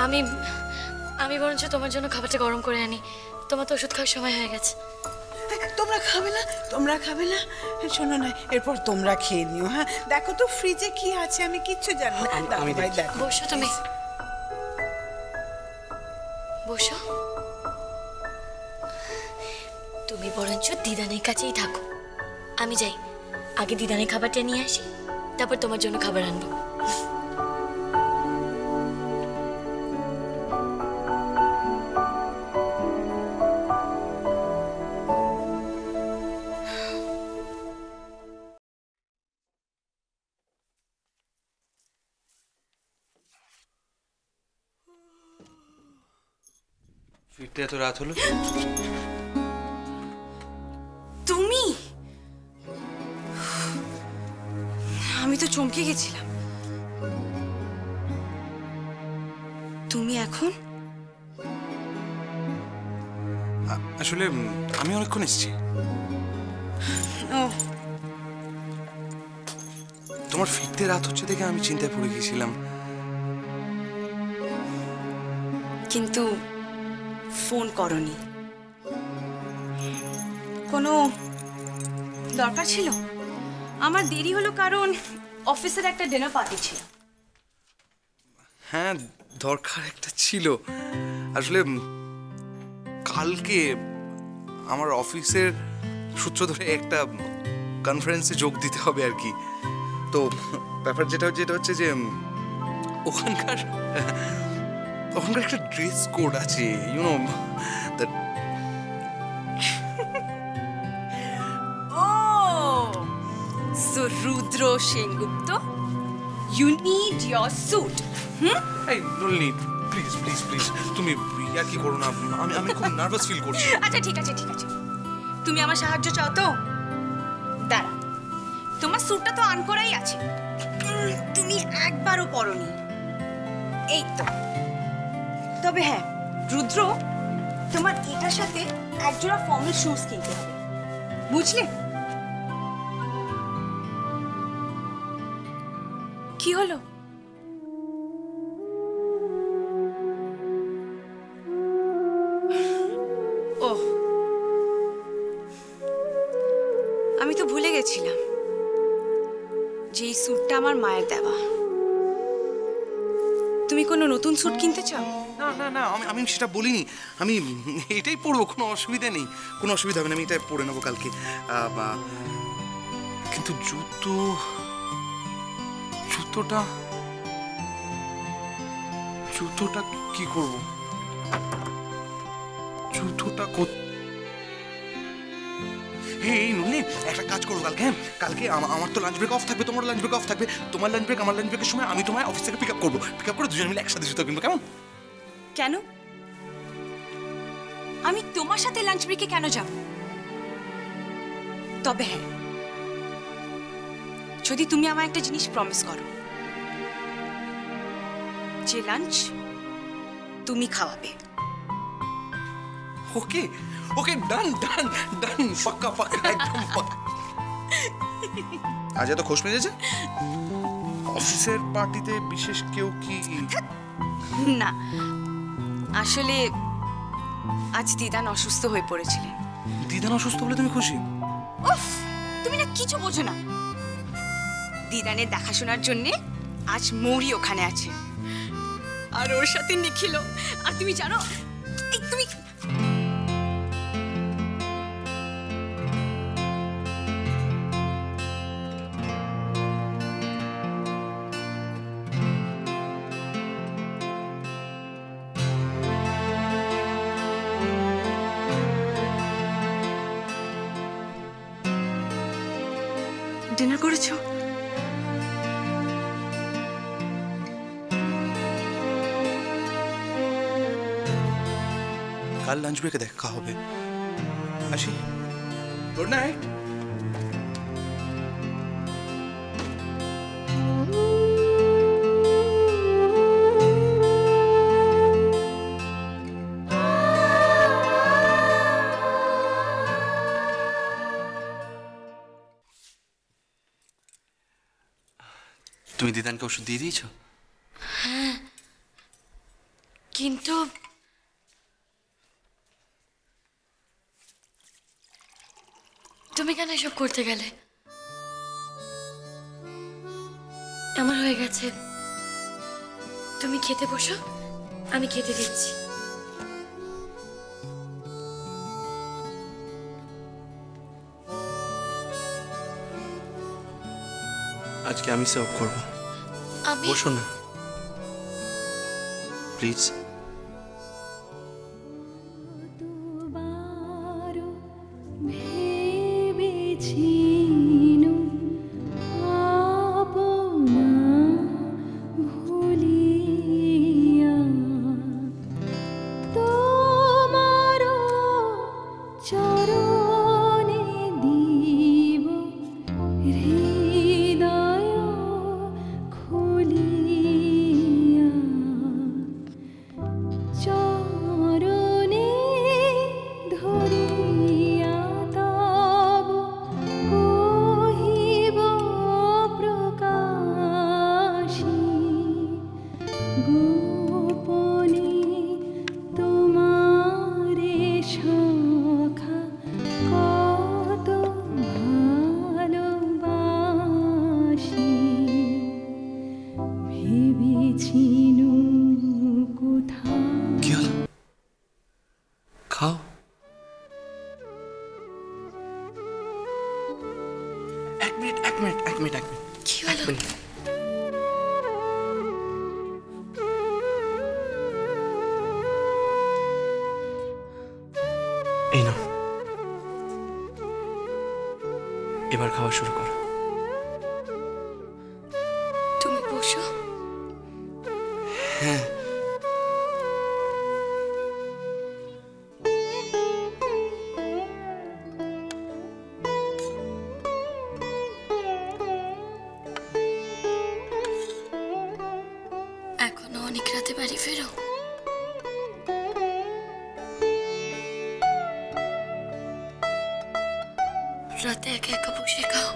আমি আমি বরঞ্চ তোমার জন্য খাবারটা গরম করে আনি। তোমার তো ওষুধ খাওয়ার সময় হয়ে গেছে। তোমরা খাবে না? তোমরা খাবে না? শোনো না, এরপর তোমরা খেয়ে নিও। হ্যাঁ, দেখো তো ফ্রিজে কি আছে, আমি কিচ্ছু জানি না। আমি ভাই দেখো। বসো তুমি, বসো। তুমি বরঞ্চ দিদানের কাছেই থাকো, আমি যাই আগে দিদানের খাবারটা নিয়ে আসি, তারপর তোমার জন্য খাবার আনবো। ফিরতে এত রাত হলো? তুমি? আমি তো চমকে গেছিলাম। তুমি এখন? আসলে আমি অনেকক্ষণ এসেছি। ও, তোমার ফিরতে রাত হচ্ছে দেখে আমি চিন্তায় পড়ে গেছিলাম। কিন্তু ফোন করনি। কোনো দরকার ছিল? আমার দেরি হলো কারণ অফিসের একটা ডিনার পার্টি ছিল। হ্যাঁ, দরকার একটা ছিল। আসলে কালকে আমার অফিসের সূত্র ধরে একটা কনফারেন্সে যোগ দিতে হবে আর কি। তো ব্যাপার যেটা হচ্ছে যে ওখানকার একটা ড্রেস কোড আছে, YONO that. Oh, so Rudra Sengupta, you need your suit. এই নলিনী, প্লিজ প্লিজ প্লিজ তুমি আর কি করো না, আমি খুব নার্ভাস ফিল করছি। আচ্ছা ঠিক আছে ঠিক আছে, তুমি আমার সাহায্য চাও তো? দাঁড়া, তোমার স্যুটটা তো আন করাই আছে, তুমি একবারও পরনি। এই তো। তবে হ্যাঁ রুদ্র, তোমার এটার সাথে একজোড়া ফর্মাল শুজ কিনতে হবে, বুঝলে? কি হলো? ওহ, আমি তো ভুলে গেছিলাম যে এই স্যুটটা আমার মায়ের দেওয়া। তুমি কোনো নতুন স্যুট কিনতে চাও? না না না, আমি সেটা বলিনি। আমি এটাই পরবো, কোনো অসুবিধা নেই, কোনো অসুবিধা হবে না, আমি এটা পরে নেবো কালকে। কিন্তু জুতোটা কি করব? জুতোটা এই নুনি, একটা কাজ করবো কালকে। হ্যাঁ, কালকে আমার তো লাঞ্চ ব্রেক অফ থাকবে, তোমার লাঞ্চ ব্রেক অফ থাকবে। তোমার লাঞ্চ ব্রেক আমার লাঞ্চ ব্রেকের সময় আমি তোমায় অফিস থেকে পিক আপ করবো। পিক আপ করে দুজন মিলে একসাথে জুতো কিনবো, কেমন? কেন? আমি তোমার সাথে লাঞ্চ ব্রেকে কেন যাব? তবে হ্যাঁ, যদি তুমি আমায় একটা জিনিস প্রমিস করো, যে লাঞ্চ তুমি খাওয়াবে। ওকে ওকে, ডান ডান ডান, পাক্কা পাক্কা, একদম পাক্কা। আজ এত খোশ মেজেছে? অফিসের পার্টিতে বিশেষ কেউ কি? না, আসলে আজ দিদান অসুস্থ হয়ে পড়েছিলেন। দিদান অসুস্থ হলে তুমি খুশি? উফ, তুমি না কিছু বোঝো না। দিদানের দেখাশোনার জন্যে আজ মৌরি ওখানে আছে, আর ওর সাথে নিখিল। আর তুমি জানো, এই তুমি ডিনার করেছো? কাল লাঞ্চ ব্রেকে দেখা হবে। আসি, গুড নাইট। তুমি দিদানকে ওষুধ দিয়ে দিয়েছো? হ্যাঁ, কিন্তু তুমি কেন এসব করতে গেলে? আমার হয়ে গেছে, তুমি খেতে বসো, আমি খেতে দিচ্ছি। আজকে আমি সার্ভ করবো। আমি বসো না প্লিজ। খাও। এক মিনিট। কি হলো? এই নাও, এবার খাওয়া শুরু করো। তুমি বসো। হ্যাঁ, এখনো অনেক রাতে বাড়ি ফেরো? রাতে একা একা বসে খাও।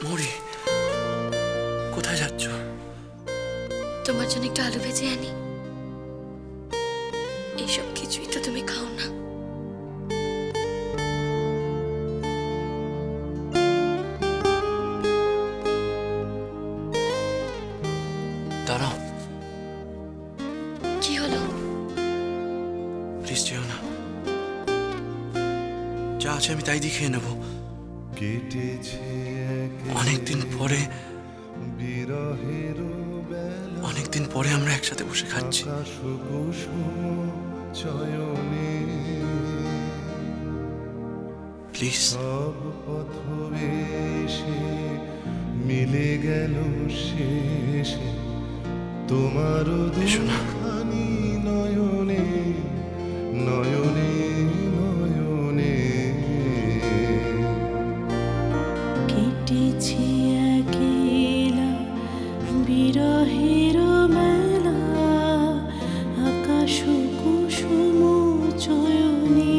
মৌরি, কোথায় যাচ্ছ? তোমার জন্য একটু আলু ভেজে আনি। এইসব কিছুই তো তুমি খাও না। দাঁড়াও, কি হলো? প্লিজ যেও না। যা আছে আমি তাই দিয়ে খেয়ে নেবো। অনেকদিন পরে আমরা একসাথে বসে খাচ্ছি। প্লিজ। সব পথ এসে মিলে গেল শেষে তোমার দুখানি নয়নে নয়নে নয়নে। কেটেছে একেলা বিরহের মেলা আকাশ কুসুম চয়নে।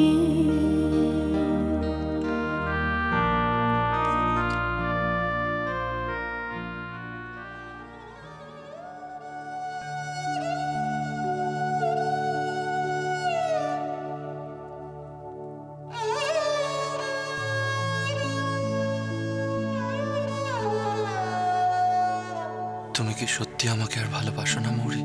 তুমি কি সত্যি আমাকে আর ভালোবাসো না মৌরি?